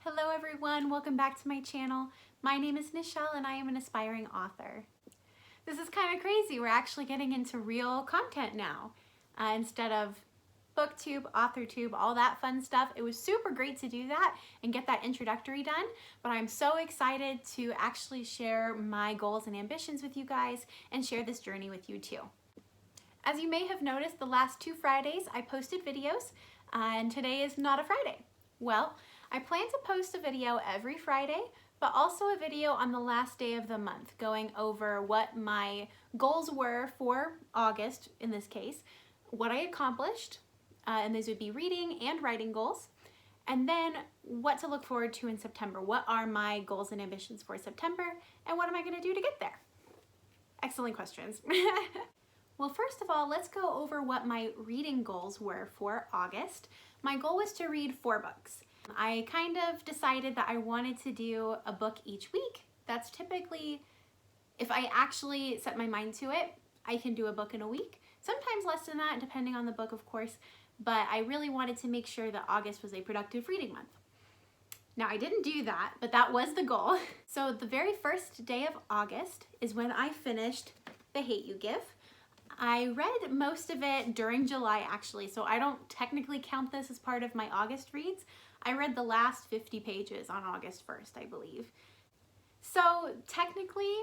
Hello everyone, welcome back to my channel. My name is Nichelle and I am an aspiring author. This is kind of crazy, we're actually getting into real content now. Instead of booktube, authortube, all that fun stuff. It was super great to do that and get that introductory done, but I'm so excited to actually share my goals and ambitions with you guys and share this journey with you too. As you may have noticed, the last 2 Fridays I posted videos, and today is not a Friday. Well, I plan to post a video every Friday, but also a video on the last day of the month, going over what my goals were for August, in this case, what I accomplished, and these would be reading and writing goals, and then what to look forward to in September. What are my goals and ambitions for September, and what am I going to do to get there? Excellent questions. Well, first of all, let's go over what my reading goals were for August. My goal was to read 4 books. I kind of decided that I wanted to do a book each week. That's typically, if I actually set my mind to it, I can do a book in a week. Sometimes less than that, depending on the book, of course, but I really wanted to make sure that August was a productive reading month. Now, I didn't do that, but that was the goal. So the very first day of August is when I finished The Hate U Give. I read most of it during July, actually, so I don't technically count this as part of my August reads. I read the last 50 pages on August 1st, I believe. So technically,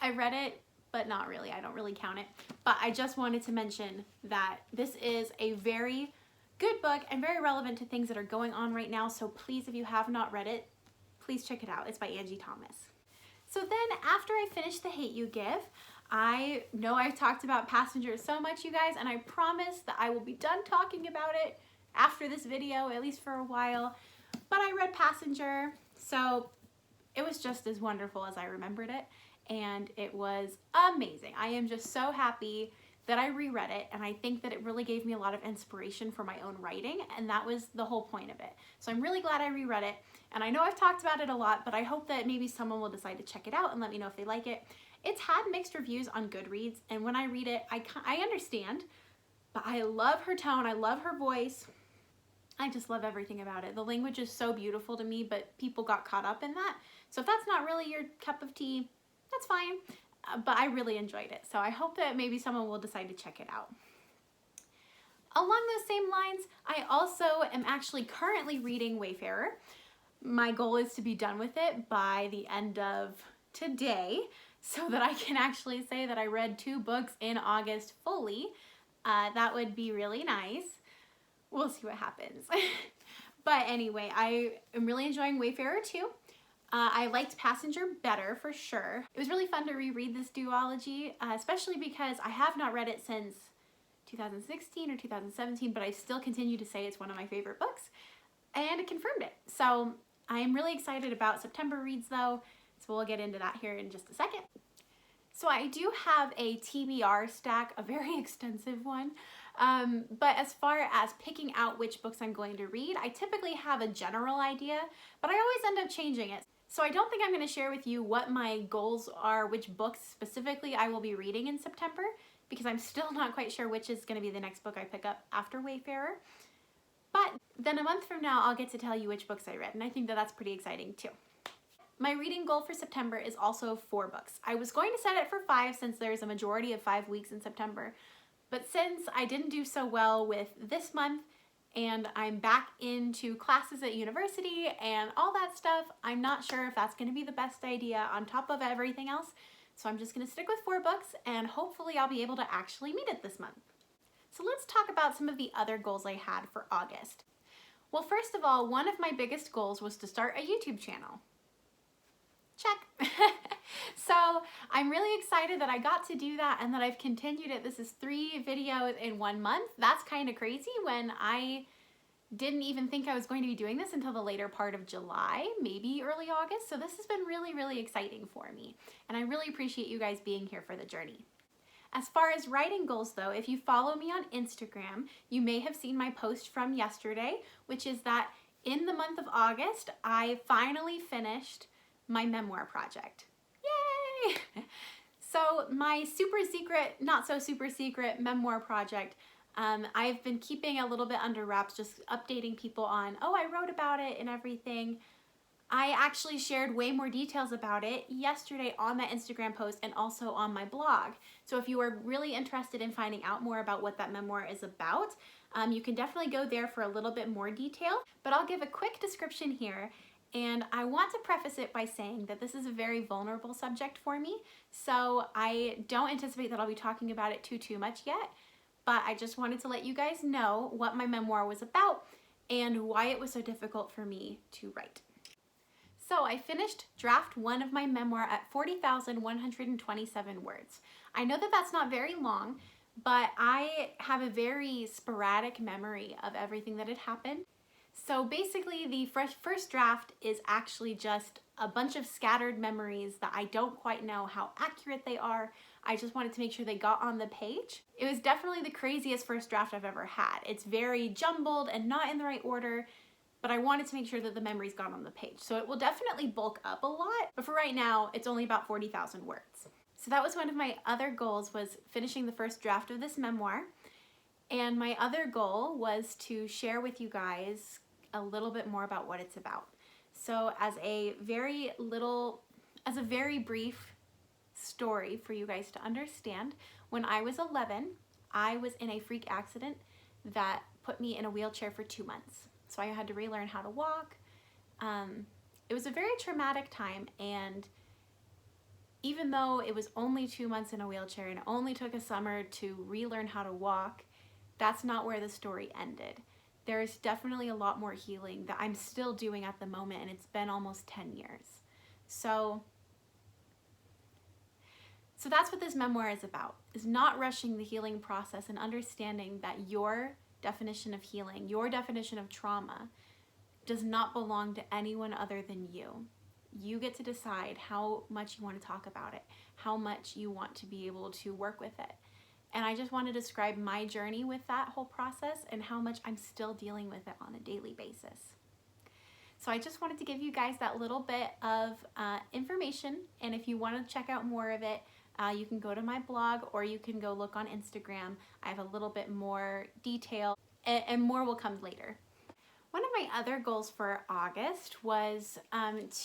I read it, but not really. I don't really count it. But I just wanted to mention that this is a very good book and very relevant to things that are going on right now. So please, if you have not read it, please check it out. It's by Angie Thomas. So then after I finished The Hate U Give, I know I've talked about Passenger so much, you guys, and I promise that I will be done talking about it after this video, at least for a while. But I read Passenger, so it was just as wonderful as I remembered it, and it was amazing. I am just so happy that I reread it, and I think that it really gave me a lot of inspiration for my own writing, and that was the whole point of it. So I'm really glad I reread it, and I know I've talked about it a lot, but I hope that maybe someone will decide to check it out and let me know if they like it. It's had mixed reviews on Goodreads, and when I read it, I understand, but I love her tone, I love her voice. I just love everything about it. The language is so beautiful to me, but people got caught up in that. So if that's not really your cup of tea, that's fine. But I really enjoyed it. So I hope that maybe someone will decide to check it out. Along those same lines, I also am actually currently reading Wayfarer. My goal is to be done with it by the end of today so that I can actually say that I read 2 books in August fully. That would be really nice. We'll see what happens. But anyway, I am really enjoying Wayfarer too. I liked Passenger better for sure. It was really fun to reread this duology, especially because I have not read it since 2016 or 2017, but I still continue to say it's one of my favorite books, and it confirmed it. So I am really excited about September reads though, so we'll get into that here in just a second. So I do have a TBR stack, a very extensive one. But as far as picking out which books I'm going to read, I typically have a general idea, but I always end up changing it. So I don't think I'm going to share with you what my goals are, which books specifically I will be reading in September, because I'm still not quite sure which is going to be the next book I pick up after Wayfarer. But then a month from now, I'll get to tell you which books I read, and I think that that's pretty exciting too. My reading goal for September is also 4 books. I was going to set it for 5 since there's a majority of 5 weeks in September, but since I didn't do so well with this month and I'm back into classes at university and all that stuff, I'm not sure if that's going to be the best idea on top of everything else. So I'm just going to stick with 4 books and hopefully I'll be able to actually meet it this month. So let's talk about some of the other goals I had for August. Well, first of all, one of my biggest goals was to start a YouTube channel. Check. So I'm really excited that I got to do that and that I've continued it. This is 3 videos in 1 month. That's kind of crazy when I didn't even think I was going to be doing this until the later part of July, maybe early August. So this has been really, really exciting for me. And I really appreciate you guys being here for the journey. As far as writing goals though, if you follow me on Instagram, you may have seen my post from yesterday, which is that in the month of August, I finally finished my memoir project. Yay! So my super secret, not so super secret memoir project, I've been keeping a little bit under wraps, just updating people on, oh, I wrote about it and everything. I actually shared way more details about it yesterday on my Instagram post and also on my blog. So if you are really interested in finding out more about what that memoir is about, you can definitely go there for a little bit more detail. But I'll give a quick description here. And I want to preface it by saying that this is a very vulnerable subject for me. So I don't anticipate that I'll be talking about it too much yet. But I just wanted to let you guys know what my memoir was about and why it was so difficult for me to write. So I finished draft 1 of my memoir at 40,127 words. I know that that's not very long, but I have a very sporadic memory of everything that had happened. So basically the first draft is actually just a bunch of scattered memories that I don't quite know how accurate they are. I just wanted to make sure they got on the page. It was definitely the craziest first draft I've ever had. It's very jumbled and not in the right order, but I wanted to make sure that the memories got on the page. So it will definitely bulk up a lot, but for right now, it's only about 40,000 words. So that was one of my other goals, was finishing the first draft of this memoir. And my other goal was to share with you guys a little bit more about what it's about. So as a very brief story for you guys to understand, when I was 11, I was in a freak accident that put me in a wheelchair for 2 months. So I had to relearn how to walk. It was a very traumatic time, and even though it was only 2 months in a wheelchair and it only took a summer to relearn how to walk, that's not where the story ended. There is definitely a lot more healing that I'm still doing at the moment, and it's been almost 10 years. So that's what this memoir is about, is not rushing the healing process and understanding that your definition of healing, your definition of trauma, does not belong to anyone other than you. You get to decide how much you want to talk about it, how much you want to be able to work with it. And I just want to describe my journey with that whole process and how much I'm still dealing with it on a daily basis. So I just wanted to give you guys that little bit of information, and if you want to check out more of it, you can go to my blog or you can go look on Instagram. I have a little bit more detail, and more will come later. One of my other goals for August was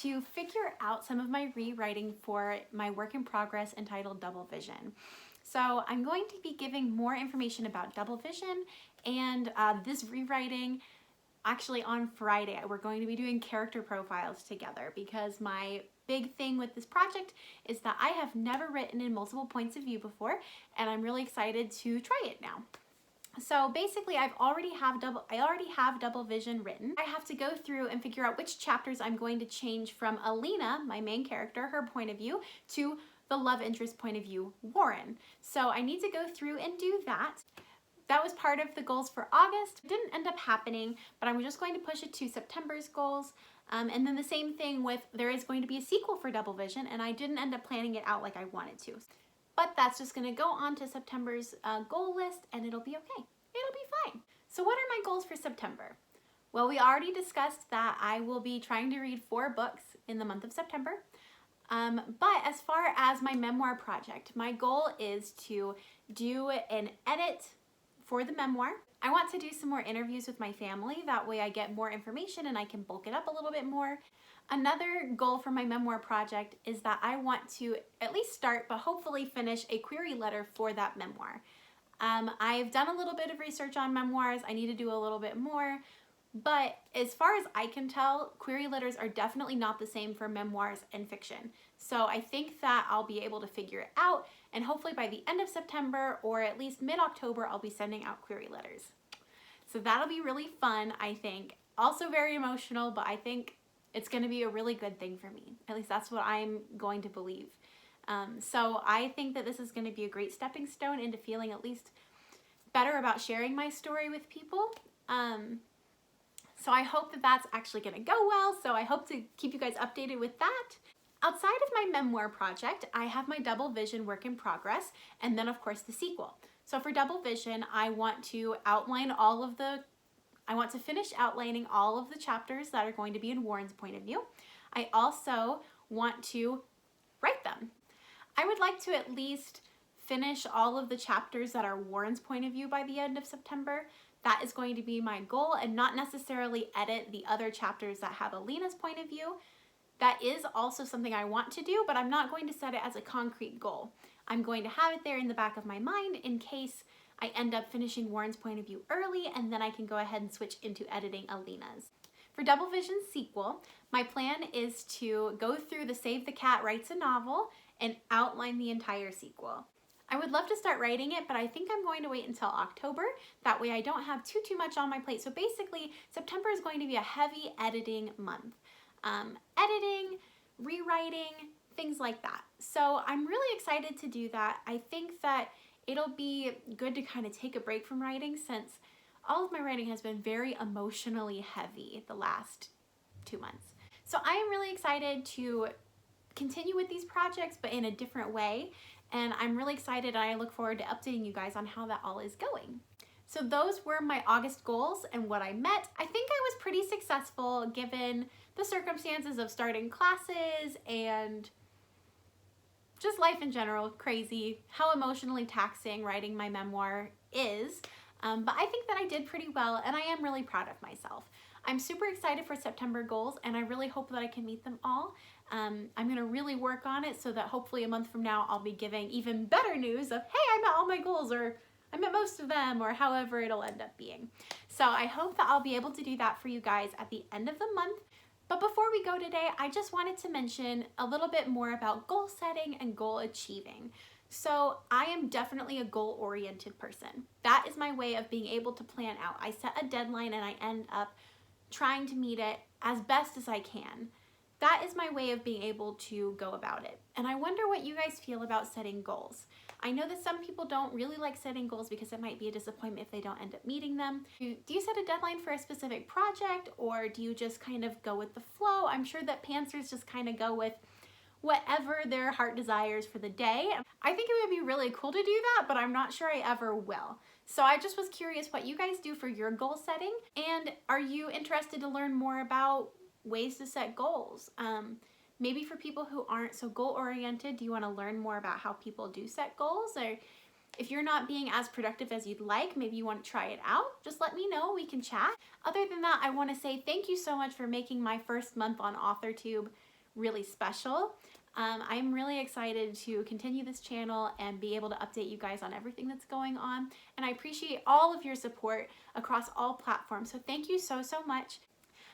to figure out some of my rewriting for my work in progress entitled Double Vision. So I'm going to be giving more information about Double Vision and this rewriting. Actually, on Friday, we're going to be doing character profiles together, because my big thing with this project is that I have never written in multiple points of view before, and I'm really excited to try it now. So basically, I already have Double Vision written. I have to go through and figure out which chapters I'm going to change from Alina, my main character, her point of view, to the love interest point of view, Warren. So I need to go through and do that. That was part of the goals for August. It didn't end up happening, but I'm just going to push it to September's goals. And then the same thing with, there is going to be a sequel for Double Vision, and I didn't end up planning it out like I wanted to. But that's just going to go on to September's goal list, and it'll be okay. It'll be fine. So what are my goals for September? Well, we already discussed that I will be trying to read 4 books in the month of September. But as far as my memoir project, my goal is to do an edit for the memoir. I want to do some more interviews with my family. That way I get more information and I can bulk it up a little bit more. Another goal for my memoir project is that I want to at least start, but hopefully finish, a query letter for that memoir. I've done a little bit of research on memoirs. I need to do a little bit more. But as far as I can tell, query letters are definitely not the same for memoirs and fiction. So I think that I'll be able to figure it out, and hopefully by the end of September or at least mid-October, I'll be sending out query letters. So that'll be really fun, I think. Also very emotional, but I think it's going to be a really good thing for me. At least that's what I'm going to believe. So I think that this is going to be a great stepping stone into feeling at least better about sharing my story with people. So I hope that that's actually going to go well. So I hope to keep you guys updated with that. Outside of my memoir project, I have my Double Vision work in progress, and then of course the sequel. So for Double Vision, I want to finish outlining all of the chapters that are going to be in Warren's point of view. I also want to write them. I would like to at least finish all of the chapters that are Warren's point of view by the end of September, That is going to be my goal, and not necessarily edit the other chapters that have Alina's point of view. That is also something I want to do, but I'm not going to set it as a concrete goal. I'm going to have it there in the back of my mind in case I end up finishing Warren's point of view early, and then I can go ahead and switch into editing Alina's. For Double Vision's sequel, my plan is to go through the Save the Cat Writes a Novel and outline the entire sequel. I would love to start writing it, but I think I'm going to wait until October. That way I don't have too much on my plate. So basically, September is going to be a heavy editing month. Editing, rewriting, things like that. So I'm really excited to do that. I think that it'll be good to kind of take a break from writing, since all of my writing has been very emotionally heavy the last 2 months. So I am really excited to continue with these projects, but in a different way. And I'm really excited, and I look forward to updating you guys on how that all is going. So those were my August goals and what I met. I think I was pretty successful given the circumstances of starting classes and just life in general. Crazy how emotionally taxing writing my memoir is. But I think that I did pretty well, and I am really proud of myself. I'm super excited for September goals, and I really hope that I can meet them all. I'm gonna really work on it so that hopefully a month from now I'll be giving even better news of, hey, I met all my goals, or I met most of them, or however it'll end up being. So I hope that I'll be able to do that for you guys at the end of the month. But before we go today, I just wanted to mention a little bit more about goal setting and goal achieving. So I am definitely a goal-oriented person. That is my way of being able to plan out. I set a deadline and I end up trying to meet it as best as I can. That is my way of being able to go about it. And I wonder what you guys feel about setting goals. I know that some people don't really like setting goals because it might be a disappointment if they don't end up meeting them. Do you set a deadline for a specific project, or do you just kind of go with the flow? I'm sure that pantsers just kind of go with whatever their heart desires for the day. I think it would be really cool to do that, but I'm not sure I ever will. So I just was curious what you guys do for your goal setting, and are you interested to learn more about ways to set goals? Maybe for people who aren't so goal-oriented, do you want to learn more about how people do set goals? Or if you're not being as productive as you'd like, maybe you want to try it out, just let me know, we can chat. Other than that, I want to say thank you so much for making my first month on AuthorTube really special. I'm really excited to continue this channel and be able to update you guys on everything that's going on. And I appreciate all of your support across all platforms. So thank you so much.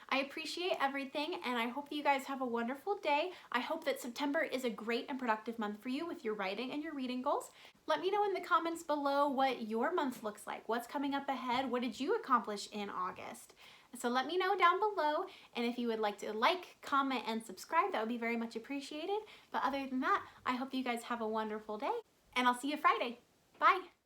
I appreciate everything, and I hope that you guys have a wonderful day. I hope that September is a great and productive month for you with your writing and your reading goals. Let me know in the comments below what your month looks like. What's coming up ahead? What did you accomplish in August? So let me know down below, and if you would like to like, comment, and subscribe, that would be very much appreciated. But other than that, I hope you guys have a wonderful day, and I'll see you Friday. Bye!